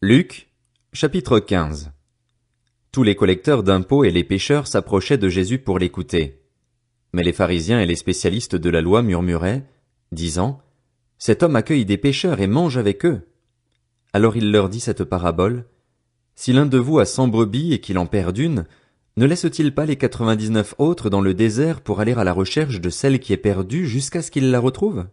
Luc, chapitre 15. Tous les collecteurs d'impôts et les pécheurs s'approchaient de Jésus pour l'écouter. Mais les pharisiens et les spécialistes de la loi murmuraient, disant, « Cet homme accueille des pécheurs et mange avec eux. » Alors il leur dit cette parabole. « Si l'un de vous a 100 brebis et qu'il en perd une, ne laisse-t-il pas les 99 autres dans le désert pour aller à la recherche de celle qui est perdue jusqu'à ce qu'il la retrouve?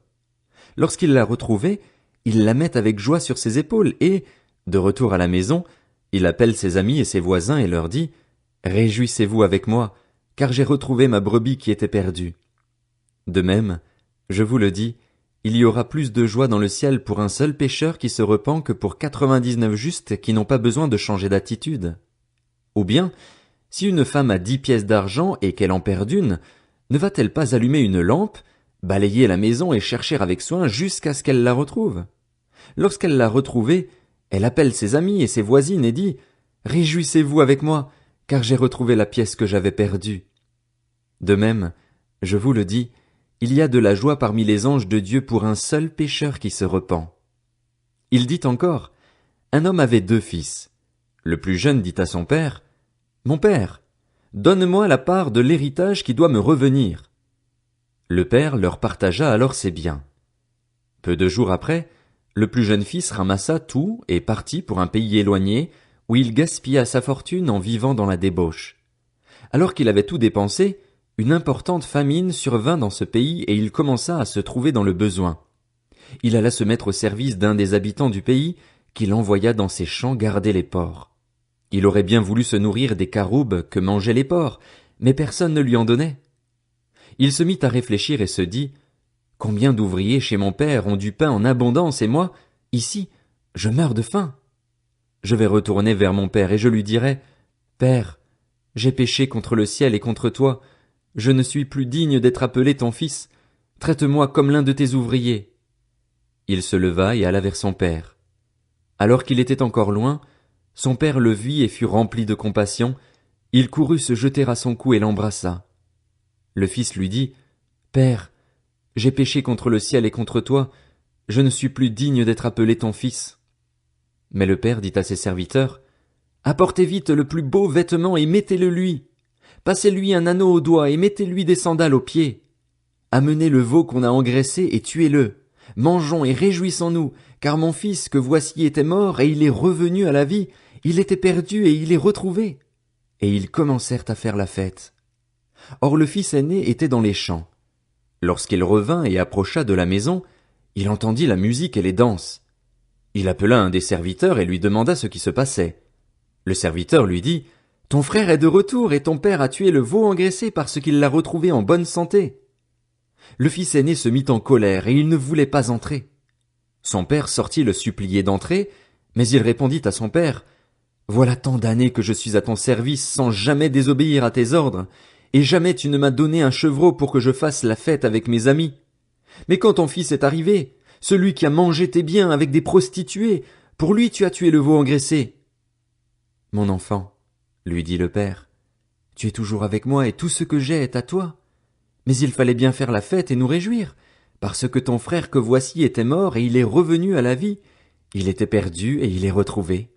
Lorsqu'il l'a retrouvée, il la met avec joie sur ses épaules et, de retour à la maison, il appelle ses amis et ses voisins et leur dit, « Réjouissez-vous avec moi, car j'ai retrouvé ma brebis qui était perdue. » De même, je vous le dis, il y aura plus de joie dans le ciel pour un seul pécheur qui se repent que pour 99 justes qui n'ont pas besoin de changer d'attitude. Ou bien, si une femme a 10 pièces d'argent et qu'elle en perd une, ne va-t-elle pas allumer une lampe, balayer la maison et chercher avec soin jusqu'à ce qu'elle la retrouve? Lorsqu'elle l'a retrouvée, elle appelle ses amis et ses voisines et dit, « Réjouissez-vous avec moi, car j'ai retrouvé la pièce que j'avais perdue. » De même, je vous le dis, il y a de la joie parmi les anges de Dieu pour un seul pécheur qui se repent. Il dit encore, un homme avait 2 fils. Le plus jeune dit à son père, « Mon père, donne-moi la part de l'héritage qui doit me revenir. » Le père leur partagea alors ses biens. Peu de jours après, le plus jeune fils ramassa tout et partit pour un pays éloigné, où il gaspilla sa fortune en vivant dans la débauche. Alors qu'il avait tout dépensé, une importante famine survint dans ce pays et il commença à se trouver dans le besoin. Il alla se mettre au service d'un des habitants du pays, qu'il envoya dans ses champs garder les porcs. Il aurait bien voulu se nourrir des caroubes que mangeaient les porcs, mais personne ne lui en donnait. Il se mit à réfléchir et se dit, « Combien d'ouvriers chez mon père ont du pain en abondance et moi, ici, je meurs de faim. Je vais retourner vers mon père et je lui dirai, « Père, j'ai péché contre le ciel et contre toi, je ne suis plus digne d'être appelé ton fils, traite-moi comme l'un de tes ouvriers. » Il se leva et alla vers son père. Alors qu'il était encore loin, son père le vit et fut rempli de compassion, il courut se jeter à son cou et l'embrassa. Le fils lui dit, « Père, j'ai péché contre le ciel et contre toi, je ne suis plus digne d'être appelé ton fils. » Mais le père dit à ses serviteurs, « Apportez vite le plus beau vêtement et mettez-le lui. Passez-lui un anneau au doigt et mettez-lui des sandales aux pieds. Amenez le veau qu'on a engraissé et tuez-le. Mangeons et réjouissons-nous, car mon fils que voici était mort et il est revenu à la vie, il était perdu et il est retrouvé. » Et ils commencèrent à faire la fête. Or le fils aîné était dans les champs. Lorsqu'il revint et approcha de la maison, il entendit la musique et les danses. Il appela un des serviteurs et lui demanda ce qui se passait. Le serviteur lui dit, « Ton frère est de retour et ton père a tué le veau engraissé parce qu'il l'a retrouvé en bonne santé. » Le fils aîné se mit en colère et il ne voulait pas entrer. Son père sortit le supplier d'entrer, mais il répondit à son père, « Voilà tant d'années que je suis à ton service sans jamais désobéir à tes ordres, et jamais tu ne m'as donné un chevreau pour que je fasse la fête avec mes amis. Mais quand ton fils est arrivé, celui qui a mangé tes biens avec des prostituées, pour lui tu as tué le veau engraissé. » « Mon enfant, lui dit le père, tu es toujours avec moi et tout ce que j'ai est à toi. Mais il fallait bien faire la fête et nous réjouir, parce que ton frère que voici était mort et il est revenu à la vie, il était perdu et il est retrouvé. »